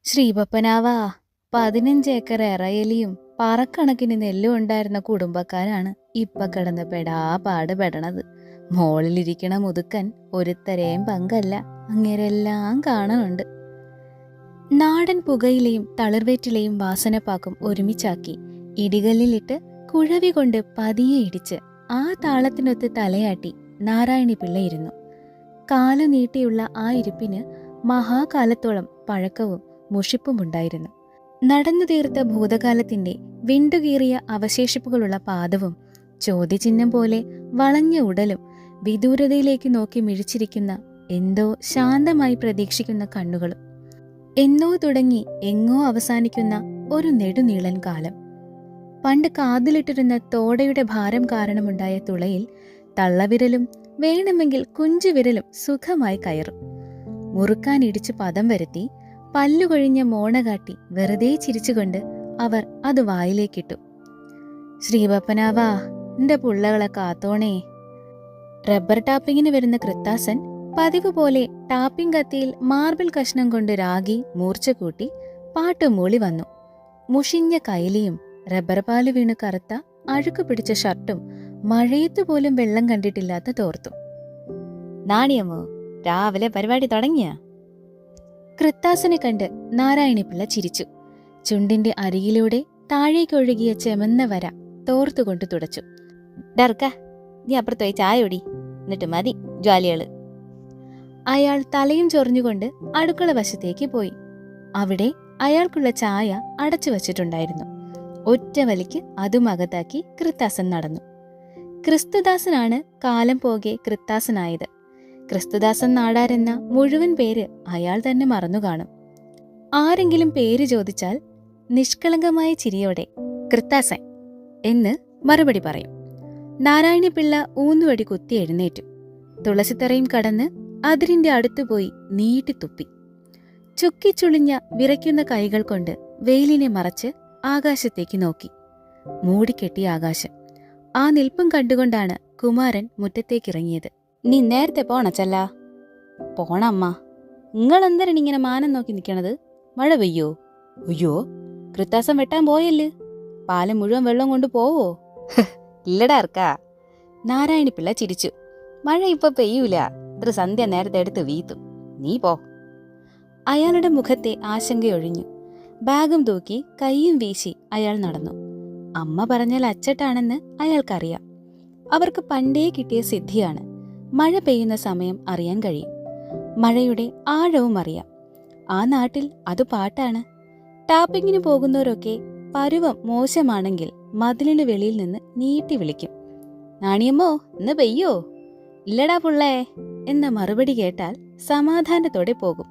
ശ്രീപപ്പനാവാ 15 acre എറയലിയും പറക്കണക്കിന് നെല്ലും ഉണ്ടായിരുന്ന കുടുംബക്കാരാണ് ഇപ്പൊ കിടന്ന് പെടാപാട് പെടണത്. മോളിലിരിക്കണ മുതുക്കൻ ഒരുത്തരെയും പങ്കല്ല, അങ്ങേരെല്ലാം കാണുന്നുണ്ട്. നാടൻ പുകയിലയും തളിർവേറ്റിലയും വാസനപ്പാക്കും ഒരുമിച്ചാക്കി ഇടികല്ലിലിട്ട് കുഴവി കൊണ്ട് പതിയെ ഇടിച്ച് ആ താളത്തിനൊത്ത് തലയാട്ടി നാരായണി പിള്ളയിരുന്നു. കാലു നീട്ടിയുള്ള ആ ഇരിപ്പിന് മഹാകാലത്തോളം പഴക്കവും മുഷിപ്പുമുണ്ടായിരുന്നു. നടന്നു തീർത്ത ഭൂതകാലത്തിന്റെ വിണ്ടുകീറിയ അവശേഷിപ്പുകളുള്ള പാദവും ചോദ്യചിഹ്നം പോലെ വളഞ്ഞ ഉടലും വിദൂരതയിലേക്ക് നോക്കി മിഴിച്ചിരിക്കുന്ന എന്തോ ശാന്തമായി പ്രതീക്ഷിക്കുന്ന കണ്ണുകളും. എന്നോ തുടങ്ങി എങ്ങോ അവസാനിക്കുന്ന ഒരു നെടുനീളൻ കാലം. പണ്ട് കാതിലിട്ടിരുന്ന തോടയുടെ ഭാരം കാരണമുണ്ടായ തുളയിൽ തള്ളവിരലും വേണമെങ്കിൽ കുഞ്ചുവിരലും സുഖമായി കയറും. മുറുക്കാനിടിച്ച് പദം വരുത്തി പല്ലുകൊഴിഞ്ഞ മോണ കാട്ടി വെറുതെ ചിരിച്ചുകൊണ്ട് അവർ അത് വായിലേക്കിട്ടു. ശ്രീപപ്പനാവാ, എന്റെ പുള്ളകളെ കാത്തോണേ. റബ്ബർ ടാപ്പിങ്ങിന് വരുന്ന കൃത്താസൻ പതിവ് പോലെ ടാപ്പിംഗ് കത്തിയിൽ മാർബിൾ കഷ്ണം കൊണ്ട് രാഗി മൂർച്ച കൂട്ടി പാട്ടുമൂളി വന്നു. മുഷിഞ്ഞ കൈലിയും റബ്ബർ പാല് വീണു കറുത്ത അഴുക്ക് പിടിച്ച ഷർട്ടും മഴയത്തുപോലും വെള്ളം കണ്ടിട്ടില്ലാത്ത തോർത്തും. നാണിയമ്മോ, രാവിലെ പരിപാടി തുടങ്ങിയ? കൃത്താസനെ കണ്ട് നാരായണിപ്പിള്ള ചിരിച്ചു. ചുണ്ടിന്റെ അരികിലൂടെ താഴേക്കൊഴുകിയ ചെമന്ന വര തോർത്തുകൊണ്ട് തുടച്ചു. ഡർക്ക, നീ അപ്പുറത്ത് പോയി ചായ ഒടി, എന്നിട്ട് മതി ജ്വാലികള്. അയാൾ തലയും ചൊറിഞ്ഞുകൊണ്ട് അടുക്കള വശത്തേക്ക് പോയി. അവിടെ അയാൾക്കുള്ള ചായ അടച്ചു വച്ചിട്ടുണ്ടായിരുന്നു. ഒറ്റ വലിക്ക് അതും അകത്താക്കി കൃത്താസൻ നടന്നു. ക്രിസ്തുദാസനാണ് കാലം പോകെ കൃത്താസനായത്. ക്രിസ്തുദാസൻ നാടാരെന്ന മുഴുവൻ പേര് അയാൾ തന്നെ മറന്നു കാണും. ആരെങ്കിലും പേര് ചോദിച്ചാൽ നിഷ്കളങ്കമായ ചിരിയോടെ കൃത്താസൻ എന്ന് മറുപടി പറയും. നാരായണി പിള്ള ഊന്നുവടി കുത്തി എഴുന്നേറ്റു. തുളസിത്തറയും കടന്ന് അതിരിന്റെ അടുത്തുപോയി നീട്ടിത്തുപ്പി. ചുക്കിച്ചുളിഞ്ഞ വിറയ്ക്കുന്ന കൈകൾ കൊണ്ട് വെയിലിനെ മറച്ച് ആകാശത്തേക്ക് നോക്കി. മൂടിക്കെട്ടിയ ആകാശം. ആ നിൽപ്പും കണ്ടുകൊണ്ടാണ് കുമാരൻ മുറ്റത്തേക്കിറങ്ങിയത്. നീ നേരത്തെ പോണച്ചല്ല? പോണമ്മ. നിങ്ങളെന്തരണ് ഇങ്ങനെ മാനം നോക്കി നിൽക്കണത്? മഴ പെയ്യോ? അയ്യോ, കൃത്താസം വെട്ടാൻ പോയല്ലേ, പാലം മുഴുവൻ വെള്ളം കൊണ്ട് പോവോ? ഇല്ലടാർക്കാ. നാരായണി പിള്ള ചിരിച്ചു. മഴ ഇപ്പൊ പെയ്യൂല, ഇത്ര സന്ധ്യ നേരത്തെ എടുത്ത് വീത്തും. നീ പോ. അയാളുടെ മുഖത്തെ ആശങ്കയൊഴിഞ്ഞു. ബാഗും തൂക്കി കൈയും വീശി അയാൾ നടന്നു. അമ്മ പറഞ്ഞാൽ അച്ചട്ടാണെന്ന് അയാൾക്കറിയാം. അവർക്ക് പണ്ടേ കിട്ടിയ സിദ്ധിയാണ്. മഴ പെയ്യുന്ന സമയം അറിയാൻ കഴിയും. മഴയുടെ ആഴവും അറിയാം. ആ നാട്ടിൽ അത് പാട്ടാണ്. ടാപ്പിങ്ങിന് പോകുന്നവരൊക്കെ പരുവം മോശമാണെങ്കിൽ മതിലിന് വെളിയിൽ നിന്ന് നീട്ടി വിളിക്കും. നാണിയമ്മോ, ഇന്ന് പെയ്യോ? ഇല്ലടാ പുള്ളേ എന്ന മറുപടി കേട്ടാൽ സമാധാനത്തോടെ പോകും.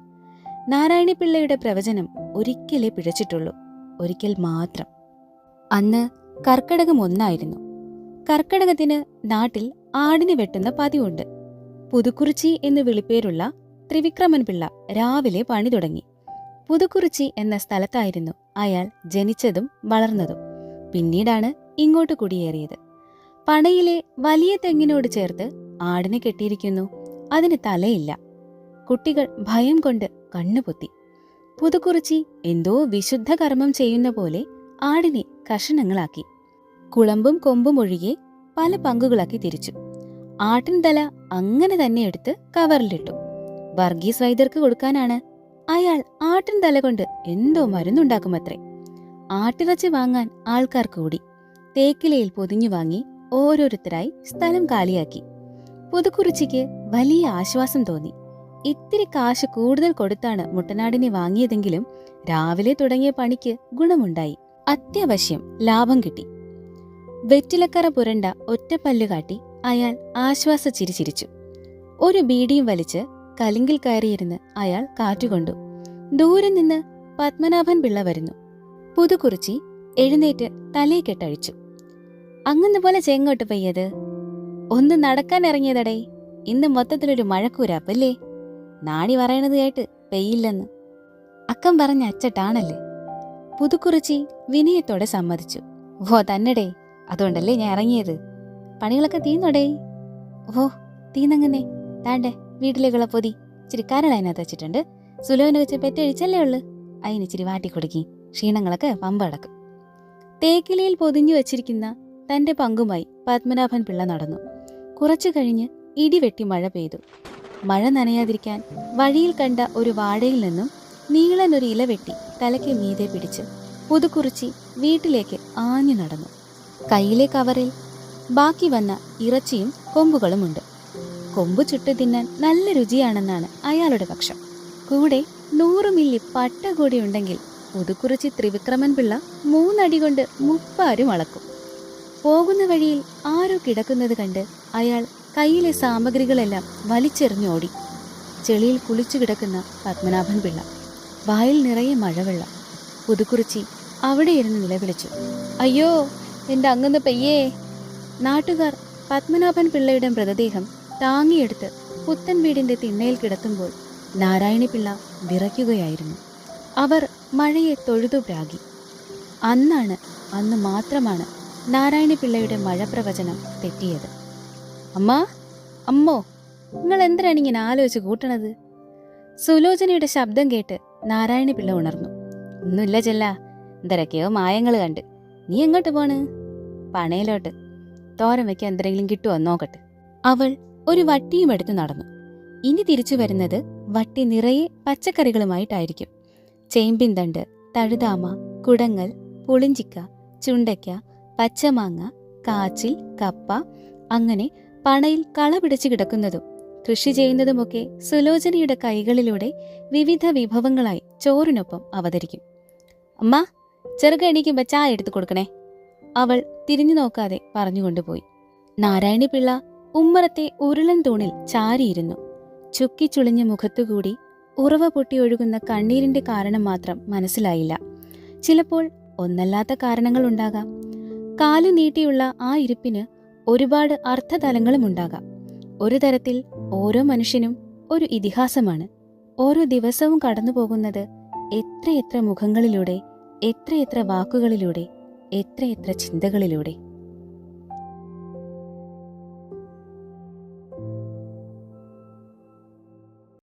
നാരായണി പിള്ളയുടെ പ്രവചനം ഒരിക്കലേ പിഴച്ചിട്ടുള്ളൂ, ഒരിക്കൽ മാത്രം. അന്ന് കർക്കടകം 1 കർക്കടകത്തിന് നാട്ടിൽ ആടിനെ വെട്ടുന്ന പതിവുണ്ട്. പുതുക്കുറിച്ചി എന്ന് വിളിപ്പേരുള്ള ത്രിവിക്രമൻ പിള്ള രാവിലെ പണി തുടങ്ങി. പുതുക്കുറിച്ചി എന്ന സ്ഥലത്തായിരുന്നു അയാൾ ജനിച്ചതും വളർന്നതും. പിന്നീടാണ് ഇങ്ങോട്ട് കുടിയേറിയത്. പണയിലെ വലിയ തെങ്ങിനോട് ചേർത്ത് ആടിനെ കെട്ടിയിരിക്കുന്നു. അതിന് തലയില്ല. കുട്ടികൾ ഭയം കൊണ്ട് കണ്ണുപൊത്തി. പുതുക്കുറിച്ചി എന്തോ വിശുദ്ധ കർമ്മം ചെയ്യുന്ന പോലെ ആടിനെ കഷണങ്ങളാക്കി. കുളമ്പും കൊമ്പും ഒഴികെ പല പങ്കുകളാക്കി തിരിച്ചു. ആട്ടിൻ തല അങ്ങനെ തന്നെ എടുത്ത് കവറിലിട്ടു. വർഗീസ് വൈദ്യർക്ക് കൊടുക്കാനാണ്. അയാൾ ആട്ടിൻ തല കൊണ്ട് എന്തോ മരുന്നുണ്ടാക്കുമത്രേ. ആട്ടിറച്ചി വാങ്ങാൻ ആൾക്കാർ കൂടി. തേക്കിലയിൽ പൊതിഞ്ഞു വാങ്ങി ഓരോരുത്തരായി സ്ഥലം കാലിയാക്കി. പുതുക്കുറിച്ചിക്ക് വലിയ ആശ്വാസം തോന്നി. ഇത്തിരി കാശ് കൂടുതൽ കൊടുത്താണ് മുട്ടനാടിനെ വാങ്ങിയതെങ്കിലും രാവിലെ തുടങ്ങിയ പണിക്ക് ഗുണമുണ്ടായി. അത്യാവശ്യം ലാഭം കിട്ടി. വെറ്റിലക്കറ പുരണ്ട ഒറ്റപ്പല്ലു കാട്ടി അയാൾ ആശ്വാസ ചിരി ചിരിച്ചു. ഒരു ബീഡിയും വലിച്ച് കലിങ്കിൽ കയറിയിരുന്ന് അയാൾ കാറ്റുകൊണ്ടു. ദൂരെ നിന്ന് പത്മനാഭൻ പിള്ള വരുന്നു. പുതുക്കുറിച്ചി എഴുന്നേറ്റ് തലയെ കെട്ടഴിച്ചു. അങ്ങനെ പോലെ ചെങ്ങോട്ട് പെയ്യത്? ഒന്ന് നടക്കാൻ ഇറങ്ങിയതടേ. ഇന്ന് മൊത്തത്തിലൊരു മഴക്കൂരാപ്പല്ലേ. നാണി പറയണത് കേട്ട് പെയ്യില്ലെന്ന് അക്കം പറഞ്ഞ അച്ചട്ടാണല്ലേ. പുതുക്കുറിച്ചി വിനയത്തോടെ സമ്മതിച്ചു. ഓ തന്നെടേ, അതുകൊണ്ടല്ലേ ഞാൻ ഇറങ്ങിയത്. പണികളൊക്കെ തീന്നോടേ? ഓ തീന്നങ്ങനെ. താണ്ടെ വീട്ടിലേക്കുള്ള പൊതി ഇച്ചിരി കരളതിനകത്ത് വെച്ചിട്ടുണ്ട്. സുലോന് വെച്ച് പെറ്റഴിച്ചല്ലേ ഉള്ളു. അതിനിച്ചിരി വാട്ടിക്കൊടുക്കി, ക്ഷീണങ്ങളൊക്കെ പമ്പ അടക്കും. തേക്കിലയിൽ പൊതിഞ്ഞു വച്ചിരിക്കുന്ന തന്റെ പങ്കുമായി പത്മനാഭൻ പിള്ള നടന്നു. കുറച്ചു കഴിഞ്ഞ് ഇടിവെട്ടി മഴ പെയ്തു. മഴ നനയാതിരിക്കാൻ വഴിയിൽ കണ്ട ഒരു വാഴയിൽ നിന്നും നീളനൊരു ഇല വെട്ടി തലയ്ക്ക് മീതെ പിടിച്ച് പുതുക്കുറിച്ചി വീട്ടിലേക്ക് ആഞ്ഞു നടന്നു. കയ്യിലെ കവറിൽ ബാക്കി വന്ന ഇറച്ചിയും കൊമ്പുകളുമുണ്ട്. കൊമ്പ് ചുട്ടു തിന്നാൻ നല്ല രുചിയാണെന്നാണ് അയാളുടെ പക്ഷം. കൂടെ 100 മില്ലി പട്ട കൂടി ഉണ്ടെങ്കിൽ പുതുക്കുറിച്ചി ത്രിവിക്രമൻ പിള്ള 3 അടി കൊണ്ട് 30 അളക്കും. പോകുന്ന വഴിയിൽ ആരോ കിടക്കുന്നത് കണ്ട് അയാൾ കയ്യിലെ സാമഗ്രികളെല്ലാം വലിച്ചെറിഞ്ഞോടി. ചെളിയിൽ കുളിച്ചു കിടക്കുന്ന പത്മനാഭൻ പിള്ള, വായിൽ നിറയെ മഴവെള്ളം. പുതുക്കുറിച്ചി അവിടെ ഇരുന്ന് നിലവിളിച്ചു, അയ്യോ എൻ്റെ അങ്ങന്ന് പെയ്യേ. നാട്ടുകാർ പത്മനാഭൻ പിള്ളയുടെ മൃതദേഹം താങ്ങിയെടുത്ത് പുത്തൻ വീടിന്റെ തിണ്ണയിൽ കിടത്തുമ്പോൾ നാരായണി പിള്ള വിറയ്ക്കുകയായിരുന്നു. അവർ മഴയെ തൊഴുതു പ്രാഗി. അന്ന് മാത്രമാണ് നാരായണി പിള്ളയുടെ മഴപ്രവചനം തെറ്റിയത്. അമ്മോ, നിങ്ങൾ എന്തിനാണ് ഇങ്ങനെ ആലോചിച്ച് കൂട്ടണത്? സുലോചനയുടെ ശബ്ദം കേട്ട് നാരായണി പിള്ള ഉണർന്നു. ഒന്നുമില്ല ചെല്ല, എന്തൊക്കെയോ മായങ്ങൾ കണ്ട്. നീ എങ്ങോട്ട് പോണ്? പണയിലോട്ട്. തോരൻ വയ്ക്കാൻ എന്തെങ്കിലും കിട്ടുമോ നോക്കട്ടെ. അവൾ ഒരു വട്ടിയും എടുത്ത് നടന്നു. ഇനി തിരിച്ചു വരുന്നത് വട്ടി നിറയെ പച്ചക്കറികളുമായിട്ടായിരിക്കും. ചേമ്പിൻതണ്ട്, തഴുതാമ, കുടങ്ങൽ, പുളിഞ്ചിക്ക, ചുണ്ടയ്ക്ക, പച്ചമാങ്ങ, കാച്ചിൽ, കപ്പ, അങ്ങനെ പണയിൽ കള പിടിച്ചു കിടക്കുന്നതും കൃഷി ചെയ്യുന്നതുമൊക്കെ സുലോചനയുടെ കൈകളിലൂടെ വിവിധ വിഭവങ്ങളായി ചോറിനൊപ്പം അവതരിക്കും. അമ്മ, ചെറുക എണീക്കുമ്പോ ചായ എടുത്തു കൊടുക്കണേ, അവൾ തിരിഞ്ഞു നോക്കാതെ പറഞ്ഞുകൊണ്ടുപോയി. നാരായണി പിള്ള ഉമ്മറത്തെ ഉരുളൻ തൂണിൽ ചാരിയിരുന്നു. ചുക്കിച്ചുളിഞ്ഞ മുഖത്തുകൂടി ഉറവ പൊട്ടി ഒഴുകുന്ന കണ്ണീരിന്റെ കാരണം മാത്രം മനസ്സിലായില്ല. ചിലപ്പോൾ ഒന്നല്ലാത്ത കാരണങ്ങൾ ഉണ്ടാകാം. കാലു നീട്ടിയുള്ള ആ ഇരിപ്പിന് ഒരുപാട് അർത്ഥതലങ്ങളും ഉണ്ടാകാം. ഒരു തരത്തിൽ ഓരോ മനുഷ്യനും ഒരു ഇതിഹാസമാണ്. ഓരോ ദിവസവും കടന്നു പോകുന്നത് എത്രയെത്ര മുഖങ്ങളിലൂടെ, എത്രയെത്ര വാക്കുകളിലൂടെ, എത്രയെത്ര ചിന്തകളിലൂടെ.